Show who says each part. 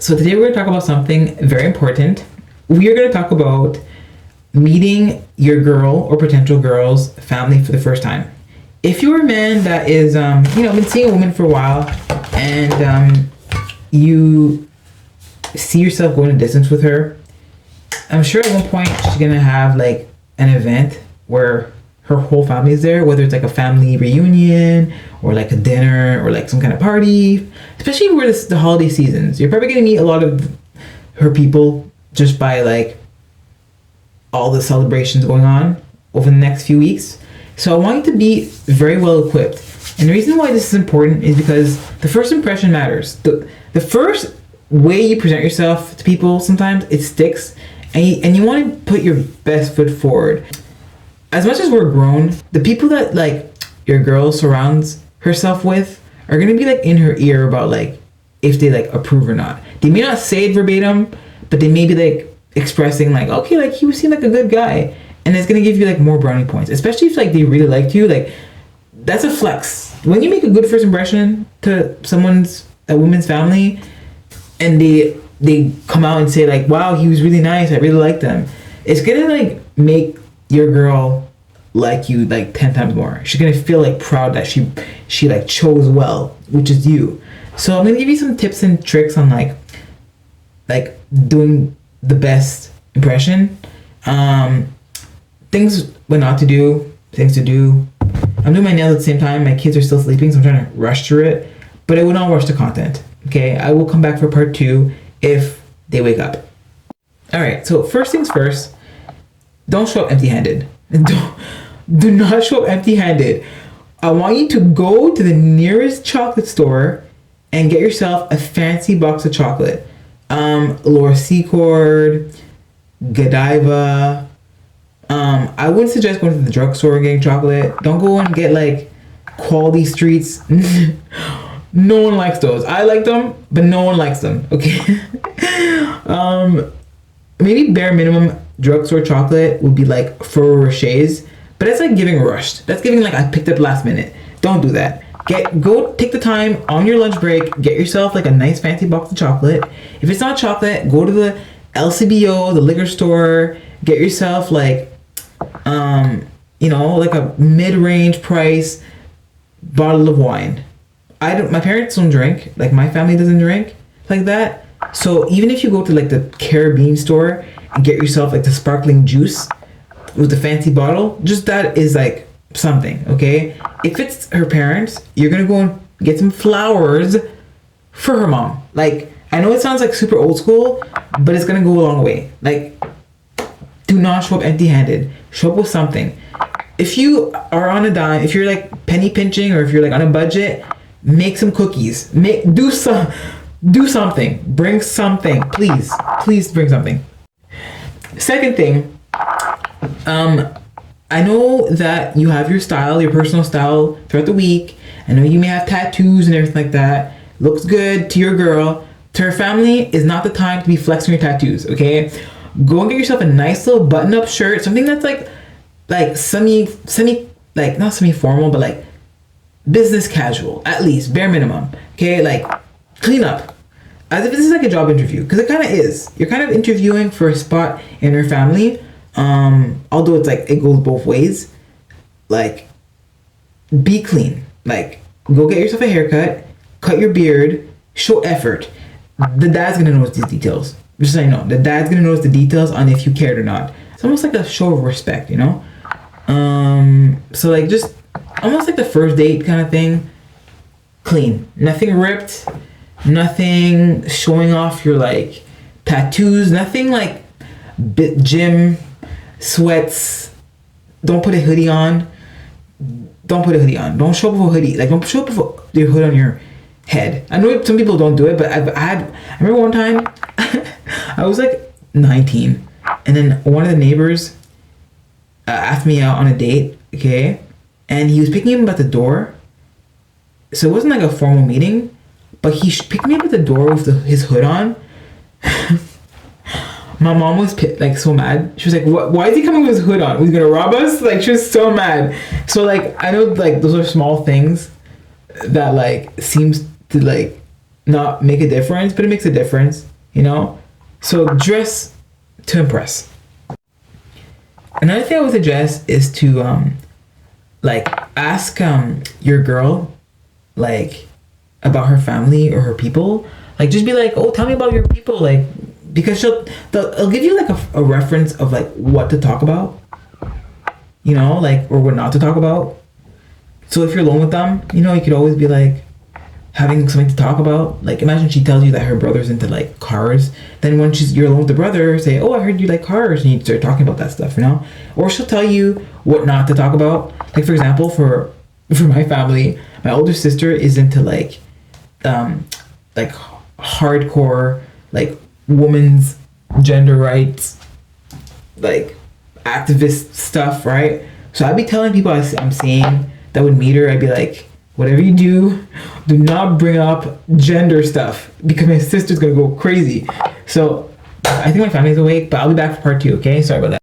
Speaker 1: So today we're going to talk about something very important. We are going to talk about meeting your girl or potential girl's family for the first time. If you're a man that is, been seeing a woman for a while and you see yourself going a distance with her, I'm sure at one point she's going to have like an event where her whole family is there, whether it's like a family reunion or like a dinner or like some kind of party, especially where this the holiday seasons. You're probably going to meet a lot of her people just by like all the celebrations going on over the next few weeks. So I want you to be very well equipped. And the reason why this is important is because the first impression matters. The first way you present yourself to people, sometimes it sticks, and you want to put your best foot forward. As much as we're grown, the people that like your girl surrounds herself with are gonna be like in her ear about like if they like approve or not. They may not say it verbatim, but they may be like expressing like, okay, like he seemed like a good guy, and it's gonna give you like more brownie points, especially if like they really liked you. Like that's a flex. When you make a good first impression to a woman's family, and they come out and say like, wow, he was really nice, I really liked them, it's gonna like make your girl like you like 10 times more. She's gonna feel like proud that she like chose well, which is you. So I'm gonna give you some tips and tricks on like doing the best impression, things what not to do, things to do. I'm doing my nails at the same time. My kids are still sleeping, so I'm trying to rush through it, but I will not rush the content. Okay, I will come back for part 2 if they wake up. All right, so first things first, don't show up empty-handed. Do not show up empty-handed. I want you to go to the nearest chocolate store and get yourself a fancy box of chocolate. Laura Secord, Godiva. I wouldn't suggest going to the drugstore and getting chocolate. Don't go and get like Quality Streets. No one likes those. I like them, but no one likes them. Okay. Maybe bare minimum drugstore chocolate would be like Ferrero Rocher's, but that's like giving rushed. That's giving like I picked up last minute. Don't do that. Go take the time on your lunch break, get yourself like a nice fancy box of chocolate. If it's not chocolate, go to the LCBO, the liquor store, get yourself like like a mid-range price bottle of wine. My parents don't drink, like my family doesn't drink like that. So even if you go to like the Caribbean store and get yourself like the sparkling juice with the fancy bottle, just that is like something, okay? If it's her parents, you're gonna go and get some flowers for her mom. Like, I know it sounds like super old school, but it's gonna go a long way. Like, do not show up empty-handed. Show up with something. If you are on a dime, if you're like penny pinching, or if you're like on a budget, make some cookies. Do something. Bring something. Please bring something. Second thing, I know that you have your style, your personal style throughout the week. I know you may have tattoos and everything like that. Looks good to your girl. To her family is not the time to be flexing your tattoos, okay? Go and get yourself a nice little button-up shirt, something that's like semi, like not semi-formal, but like business casual, at least, bare minimum, okay? Like, clean up. As if this is like a job interview, because it kind of is. You're kind of interviewing for a spot in her family, although it's like, it goes both ways. Like, be clean. Like, go get yourself a haircut, cut your beard, show effort. The dad's gonna notice these details. Just so you know, the dad's gonna notice the details on if you cared or not. It's almost like a show of respect, you know? So like, just almost like the first date kind of thing. Clean. Nothing ripped. Nothing showing off your like tattoos. Nothing like gym sweats. Don't put a hoodie on. Don't show up with a hoodie. Like, don't show up with your hood on your head. I know some people don't do it, but I remember one time I was like 19, and then one of the neighbors asked me out on a date, okay, and he was picking me up at the door. So it wasn't like a formal meeting, but he picked me up at the door with his hood on. My mom was like so mad. She was like, why is he coming with his hood on? He's gonna rob us? Like, she was so mad. So like, I know like those are small things that like seems to like not make a difference, but it makes a difference. you know? So dress to impress. Another thing I would suggest is to like ask your girl like about her family or her people. Like just be like, oh, tell me about your people, like, because they'll give you like a reference of like what to talk about, you know, like, or what not to talk about. So if you're alone with them, you know, you could always be like having something to talk about. Like imagine she tells you that her brother's into like cars. Then when you're alone with the brother, say, oh, I heard you like cars, and you start talking about that stuff, you know. Or she'll tell you what not to talk about. Like for example, for my family, my older sister is into like hardcore like women's gender rights, like activist stuff, right? So I'd be telling people I'm seeing that would meet her, I'd be like, whatever you do not bring up gender stuff because my sister's gonna go crazy. So I think my family's awake, but I'll be back for part 2, okay? Sorry about that.